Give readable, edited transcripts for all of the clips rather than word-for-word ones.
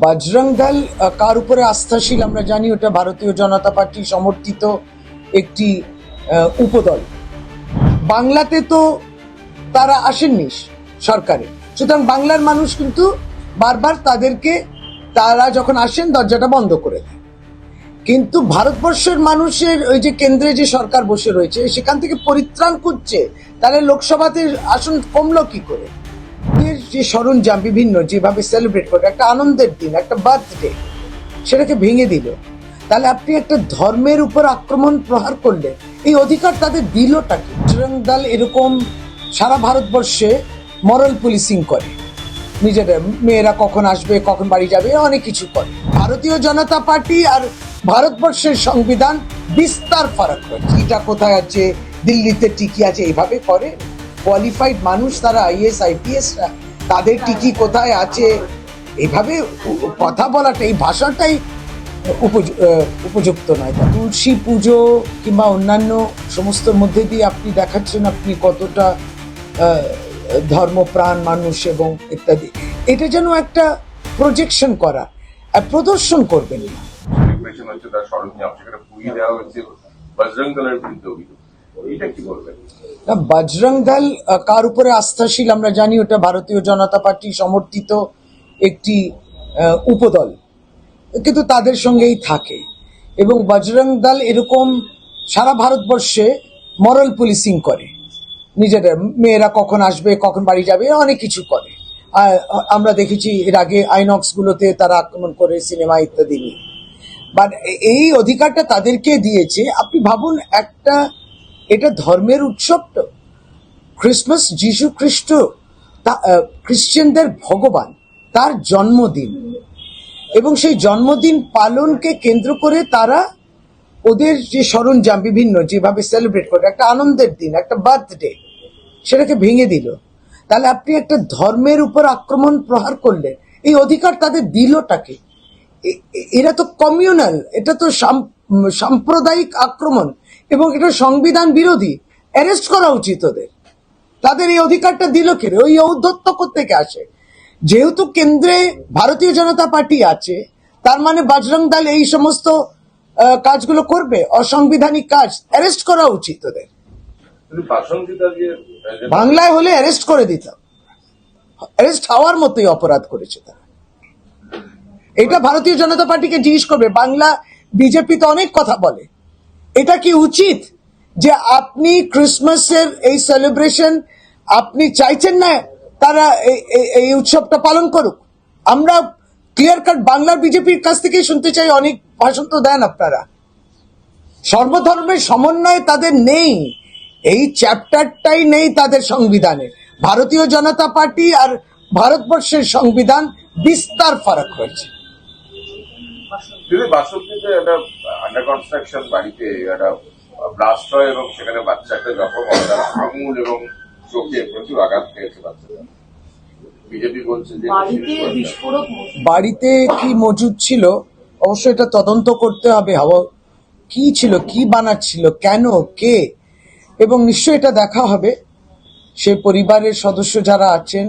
বজরং দল কার উপরে আস্থাশীল আমরা জানি, ওটা ভারতীয় জনতা পার্টি সমর্থিত একটি উপদল। বাংলাতে তো তারা আসেননি সরকারে, সুতরাং বাংলার মানুষ কিন্তু বারবার তারা যখন আসেন দরজাটা বন্ধ করে দেয়। কিন্তু ভারতবর্ষের মানুষের ওই যে কেন্দ্রে যে সরকার বসে রয়েছে সেখান থেকে পরিত্রাণ খুঁজছে, তাহলে লোকসভাতে আসন কমলো কি করে? যে সরঞ্জাম বিভিন্ন যেভাবে সেলিব্রেট করে একটা আনন্দের দিন, একটা বার্থডে, সেটাকে ভেঙে দিল। তাহলে আপনি একটা ধর্মের উপর আক্রমণ প্রহার করলে এই অধিকার তাদের দিলটা কি? বজরং দল এরকম সারা ভারতবর্ষে মরাল পুলিশিং করে, নিজেদের মেয়েরা কখন আসবে কখন বাড়ি যাবে অনেক কিছু করে। ভারতীয় জনতা পার্টি আর ভারতবর্ষের সংবিধান বিস্তার ফারাক রয়েছে। এটা কোথায় আছে, দিল্লিতে টিকি আছে, এইভাবে করে কোয়ালিফাইড মানুষ, তারা আইএস আইপিএস, তাদের টিকি কোথায় আছে এইভাবে কথা বলাটা, এই ভাষাটাই উপযুক্ত নয়। তুলসী পুজো কিংবা অন্যান্য সমস্ত মধ্যে দিয়ে আপনি দেখাচ্ছেন আপনি কতটা ধর্মপ্রাণ মানুষ এবং ইত্যাদি। এটা যেন একটা প্রজেকশন করা, প্রদর্শন করবেন না। বজরং দল কার উপরে আস্থাশীল আমরা জানি, ওটা ভারতীয় জনতা পার্টি সমর্থিত একটি উপদল, কিন্তু তাদের সঙ্গেই থাকে। এবং বজরং দল এরকম সারা ভারতবর্ষে মরাল পুলিশিং করে, নিজেদের মেয়েরা কখন আসবে কখন বাড়ি যাবে অনেক কিছু করে। আমরা দেখেছি এর আগে আইনক্স গুলোতে তারা আক্রমণ করে সিনেমা ইত্যাদি নিয়ে। বাট এই অধিকারটা তাদেরকে দিয়েছে। আপনি ভাবুন, এটা ধর্মের উৎসব তো, ক্রিসমাস, যিশু খ্রিস্ট খ্রিশ্চানদের ভগবান, তার জন্মদিন, এবং সেই জন্মদিন পালনকে কেন্দ্র করে তারা ওদের যে সরঞ্জাম বিভিন্ন যেভাবে সেলিব্রেট করে একটা আনন্দের দিন, একটা বার্থডে, সেটাকে ভেঙে দিল। তাহলে আপনি একটা ধর্মের উপর আক্রমণ প্রহার করলে এই অধিকার তাদের দিলটাকে? এরা তো কমিউনাল, এটা তো সাম্প্রদায়িক আক্রমণ এবং এটা সংবিধান বিরোধী। অ্যারেস্ট করা উচিত ওদের। তাদের এই অধিকারটা দিল কে? ওই ঔদ্ধত্য কোত্থেকে আসে? যেহেতু কেন্দ্রে ভারতীয় জনতা পার্টি আছে, তার মানে বজরং দল এই সমস্ত কাজগুলো করবে, অসাংবিধানিক কাজ। অ্যারেস্ট করা উচিত ওদের। বাংলায় হলে অ্যারেস্ট করে দিতাম, অ্যারেস্ট হওয়ার মতোই অপরাধ করেছে তারা। এটা ভারতীয় জনতা পার্টিকে জিজ্ঞেস করবে। বাংলা বিজেপি তো অনেক কথা বলে, এটা কি উচিত যে আপনি ক্রিসমাসের এই সেলিব্রেশন আপনি চাইছেন না তারা এই উৎসবটা পালন করুক? আমরা ক্লিয়ার কাট বাংলার বিজেপির কাছ থেকেই শুনতে চাই। অনেক ভাষণ তো দেন আপনারা, সর্বধর্মের সমন্বয় তাদের নেই, এই চ্যাপ্টারটাই নেই তাদের সংবিধানে। ভারতীয় জনতা পার্টি আর ভারতবর্ষের সংবিধান বিস্তার ফারাক হয়েছে। বাসন্তীতে একটা আন্ডার কনস্ট্রাকশন বাড়িতে একটা ব্লাস্ট হয় এবং সেখানে বাচ্চা একটা জখম হয়, তার আঙুল এবং চোখে প্রচুর আঘাত পেয়েছে বাচ্চারা। বিজেপি বলছে যে বাড়িতে কি মজুদ ছিল অবশ্যই এটা তদন্ত করতে হবে। কি ছিল, কি বানাচ্ছিল, কেন, কে, এবং নিশ্চয়ই এটা দেখা হবে। সে পরিবারের সদস্য যারা আছেন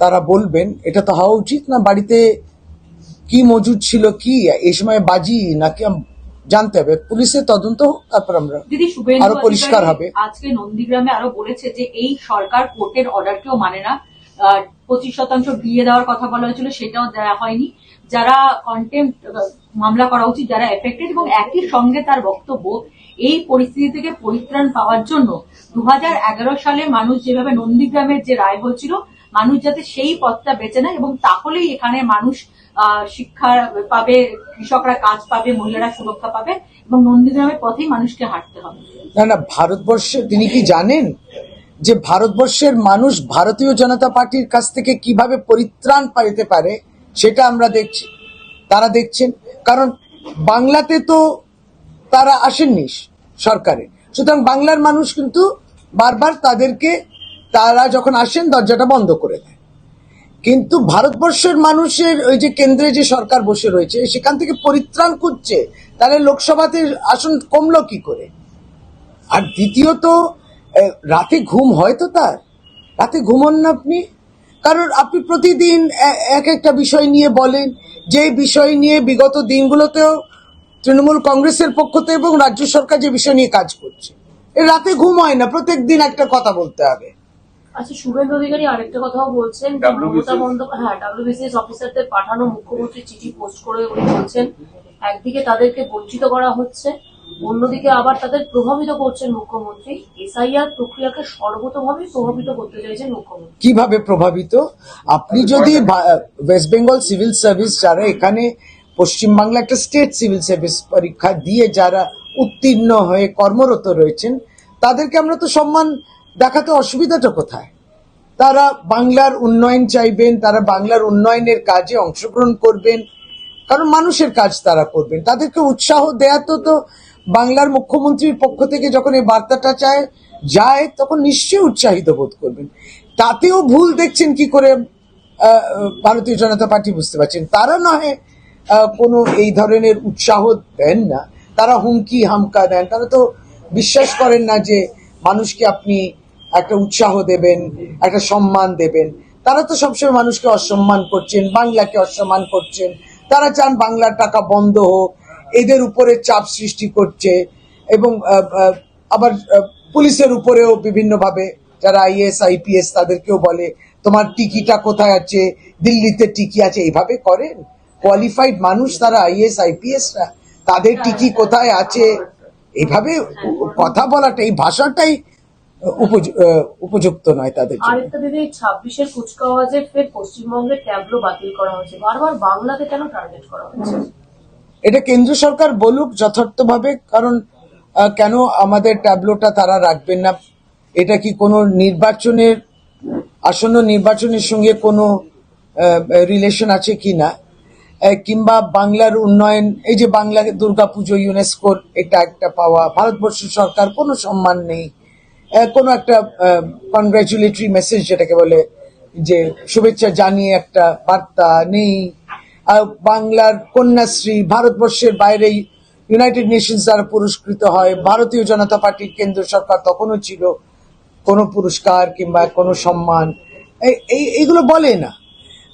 তারা বলবেন। এটা তো হওয়া উচিত না, বাড়িতে কি মজুদ ছিল, কি এই সময় বাজি নাকি জানতে হবে। পুলিশের তদন্ত হোক, তারপর আমরা আরো পরিষ্কার হবে। আজকে নন্দীগ্রামে আরো বলেছে যে এই সরকার কোর্টের অর্ডারকেও মানে না। 25% দিয়ে দেওয়ার কথা বলা হয়েছিল, সেটাও দেওয়া হয়নি। যারা কন্টেম্প্ট মামলা করা উচিত, যারা এফেক্টেড, এবং একই সঙ্গে তার বক্তব্য এই পরিস্থিতি থেকে পরিত্রাণ পাওয়ার জন্য 2011 সালে মানুষ যেভাবে নন্দীগ্রামের যে রায় হয়েছিল, মানুষ যাতে সেই পথটা বেছে নেয় এবং তাহলেই এখানে মানুষ শিক্ষা পাবে, কৃষকরা কাজ পাবে, মহিলারা সুরক্ষা পাবে, এবং নন্দীগ্রামের পথেই মানুষকে হাঁটতে হবে। না, ভারতবর্ষে তিনি কি জানেন যে ভারতবর্ষের মানুষ ভারতীয় জনতা পার্টির কাছ থেকে কিভাবে পরিত্রাণ পেতে পারে? সেটা আমরা দেখছি, তারা দেখছেন। কারণ বাংলাতে তো তারা আসেননি সরকারে, সুতরাং বাংলার মানুষ কিন্তু বারবার তারা যখন আসেন দরজাটা বন্ধ করে দেয়। কিন্তু ভারতবর্ষের মানুষের ওই যে কেন্দ্রে যে সরকার বসে রয়েছে সেখান থেকে পরিত্রাণ খুঁজছে, তাহলে লোকসভাতে আসন কমলো কি করে? আর দ্বিতীয়ত, রাতে ঘুম হয় তো, তার রাতে ঘুমন না আপনি? কারণ আপনি প্রতিদিন এক একটা বিষয় নিয়ে বলেন, যে বিষয় নিয়ে বিগত দিনগুলোতেও তৃণমূল কংগ্রেসের পক্ষ থেকে এবং রাজ্য সরকার যে বিষয় নিয়ে কাজ করছে, এ রাতে ঘুম হয় না, প্রত্যেক দিন একটা কথা বলতে হবে। আচ্ছা, শুভেন্দু অধিকারী আরেকটা কথাও বলছেন, মমতা বন্দ্যোপাধ্যায় WBCS অফিসারদের পাঠানো মুখ্যমন্ত্রী চিঠি পোস্ট করে উনি বলছেন একদিকে তাদেরকে বঞ্চিত করা হচ্ছে, অন্যদিকে আবার তাদের প্রভাবিত করছেন মুখ্যমন্ত্রী। SIR প্রক্রিয়াকে সর্বতোভাবে প্রভাবিত করতে চাইছেন মুখ্যমন্ত্রী। কিভাবে প্রভাবিত? আপনি যদি ওয়েস্ট বেঙ্গল সিভিল সার্ভিস, যারা এখানে পশ্চিমবাংলা একটা স্টেট সিভিল সার্ভিস পরীক্ষা দিয়ে যারা উত্তীর্ণ হয়ে কর্মরত রয়েছেন, তাদেরকে আমরা তো সম্মান দেখাতে, অসুবিধাটা কোথায়? তারা বাংলার উন্নয়ন চাইবেন, তারা বাংলার উন্নয়নের কাজে অংশগ্রহণ করবেন, কারণ মানুষের কাজ তারা করবেন। তাদেরকে উৎসাহ দেয়া তো বাংলার মুখ্যমন্ত্রীর পক্ষ থেকে যখন এই বার্তাটা যায় তখন নিশ্চয়ই উৎসাহিত বোধ করবেন। তাতেও ভুল দেখছেন কি করে ভারতীয় জনতা পার্টি বুঝতে পারছেন। তারা নয় কোনো এই ধরনের উৎসাহ দেন না, তারা হুমকি হামকা দেন। তারা তো বিশ্বাস করেন না যে মানুষকে আপনি একটা উৎসাহ দেবেন, একটা সম্মান দেবেন। তারা তো সবসময় মানুষকে অসম্মান করছেন, বাংলাকে অসম্মান করছেন। তারা চান বাংলার টাকা বন্ধ হোক, এদের উপরে চাপ সৃষ্টি করছে, এবং আবার পুলিশের উপরেও বিভিন্নভাবে যারা IAS IPS তাদেরকেও বলে তোমার টিকিটা কোথায় আছে, দিল্লিতে টিকি আছে, এইভাবে করেন। কোয়ালিফাইড মানুষ তারা IAS IPSরা, তাদের টিকি কোথায় আছে এইভাবে কথা বলাটা, এই ভাষাটাই উপযুক্ত নয় তাদের জন্য। আরেকটা দিদি, 26-এর কুচকাওয়াজে ফের পশ্চিমবঙ্গের ট্যাবলো বাতিল করা হয়েছে, বারবার বাংলাকে কেন টার্গেট করা হচ্ছে? এটা কেন্দ্র সরকার বলুক যথার্থভাবে, কারণ কেন আমাদের ট্যাবলোটা তারা রাখবেন না? এটা কি কোনো নির্বাচনের, আসন্ন নির্বাচনের সঙ্গে কোনো রিলেশন আছে কি না, কিংবা বাংলার উন্নয়ন, এই যে বাংলা দুর্গাপুজো ইউনেস্কোর এটা একটা পাওয়া, ভারতবর্ষ সরকার কোনো সম্মান নেই, কোনো একটা কনগ্রাচুলেটরি মেসেজ যেটাকে বলে যে শুভেচ্ছা জানিয়ে একটা বার্তা নেই। বাংলার কন্যাশ্রী ভারতবর্ষের বাইরে ইউনাইটেড নেশনস দ্বারা পুরস্কৃত হয়, ভারতীয় জনতা পার্টির কেন্দ্র সরকার তখনও ছিল, কোনো পুরস্কার কিংবা কোনো সম্মান এইগুলো বলে না।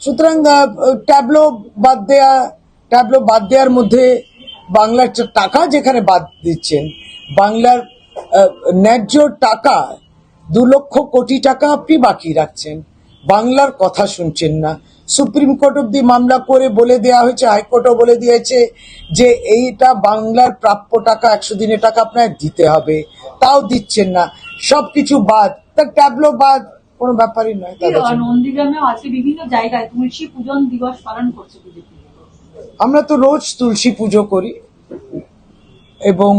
সুতরাং ট্যাবলো বাদ দেওয়ার মধ্যে বাংলার টাকা যেখানে বাদ দিচ্ছেন, বাংলার ন্যায্য টাকা 2 লক্ষ কোটি টাকা আপনি বাকি রাখছেন, বাংলার কথা শুনছেন না। সুপ্রিম কোর্ট অব্দি মামলা করে বলে দেওয়া হয়েছে, হাইকোর্টও বলে দিয়েছে যে এইটা বাংলার প্রাপ্য টাকা, 100 দিনের টাকা আপনার দিতে হবে, তাও দিচ্ছেন না। সবকিছু বাদ, তার ট্যাবলো বাদ, কোনো ব্যাপারই নয়। নন্দীগ্রামেও আজকে বিভিন্ন জায়গায় তুলসী পূজন দিবস পালন করছে বিজেপি। আমরা তো রোজ তুলসী পুজো করি, এবং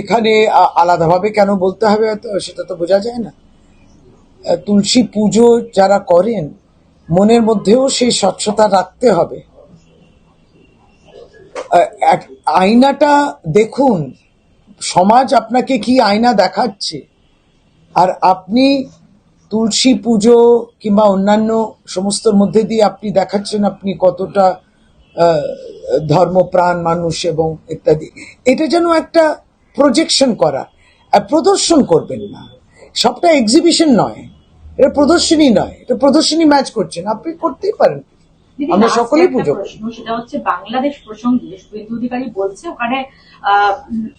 এখানে আলাদাভাবে কেন বলতে হবে সেটা তো বোঝা যায় না। তুলসী পুজো যারা করেন, মনের মধ্যেও সেই স্বচ্ছতা রাখতে হবে। আয়নাটা দেখুন, সমাজ আপনাকে কি আয়না দেখাচ্ছে, আর আপনি তুলসী পুজো কিংবা অন্যান্য সমস্তর মধ্যে দিয়ে আপনি দেখাচ্ছেন আপনি কতটা ধর্মপ্রাণ মানুষ এবং ইত্যাদি। এটা যেন একটা প্রজেকশন করা, প্রদর্শন করবেন না। সবটা এক্সিবিশন নয়, এটা প্রদর্শনী নয়, এটা প্রদর্শনী ম্যাচ করছেন, আপনি করতেই পারেন। আমরা সকলেই পুজো করি। সেটা হচ্ছে বাংলাদেশ প্রসঙ্গে শুভেন্দু অধিকারী বলছে ওখানে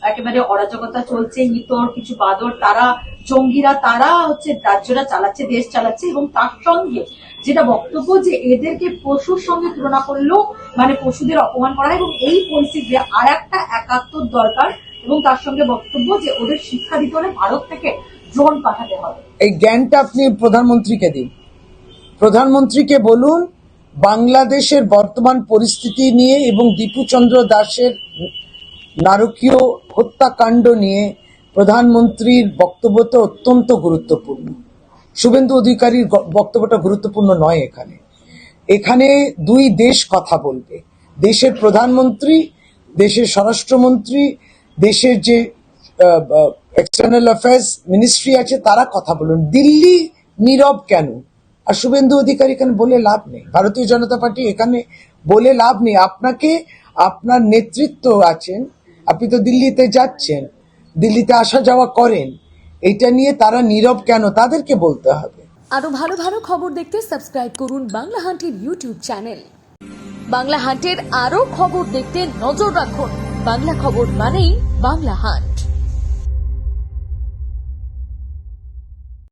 একেবারে অরাজকতা চলছে, ইতর কিছু বাদর, তারা জঙ্গিরা, তারা হচ্ছে রাজ্যটা চালাচ্ছে, দেশ চালাচ্ছে, এবং তার সঙ্গে যেটা বক্তব্য যে এদেরকে পশুর সঙ্গে তুলনা করলেও মানে পশুদের অপমান করা হয়, এবং এই পরিস্থিতিতে আর একটা একাত্তর দরকার, এবং তার সঙ্গে বক্তব্য যে ওদের শিক্ষা দিতে হলে ভারত থেকে ড্রোন পাঠাতে হবে। এই জ্ঞানটা আপনি প্রধানমন্ত্রীকে দিন, প্রধানমন্ত্রীকে বলুন বাংলাদেশের বর্তমান পরিস্থিতি নিয়ে এবং দীপুচন্দ্র দাসের নারকীয় হত্যাকাণ্ড নিয়ে প্রধানমন্ত্রীর বক্তব্যটা অত্যন্ত গুরুত্বপূর্ণ। শুভেন্দু অধিকারীর বক্তব্যটা গুরুত্বপূর্ণ নয়। এখানে 2 দেশ কথা বলবে, দেশের প্রধানমন্ত্রী, দেশের স্বরাষ্ট্রমন্ত্রী, দেশের যে এক্সটার্নাল অ্যাফেয়ার্স মিনিস্ট্রি আছে, তারা কথা বলুন। দিল্লি নীরব কেন? আর শুভেন্দু অধিকারী এখানে বলে লাভ নেই, ভারতীয় জনতা পার্টি এখানে বলে লাভ নেই। আপনাকে, আপনার নেতৃত্ব আছেন, আপনি তো দিল্লিতে যাচ্ছেন, দিল্লিতে আসা যাওয়া করেন, এটা নিয়ে তারা নীরব কেন, তাদেরকে বলতে হবে। আরো ভালো ভালো খবর দেখতে সাবস্ক্রাইব করুন বাংলা হান্টের ইউটিউব চ্যানেল। বাংলা হান্টের আরো খবর দেখতে নজর রাখুন। বাংলা খবর মানেই বাংলা হান্ট।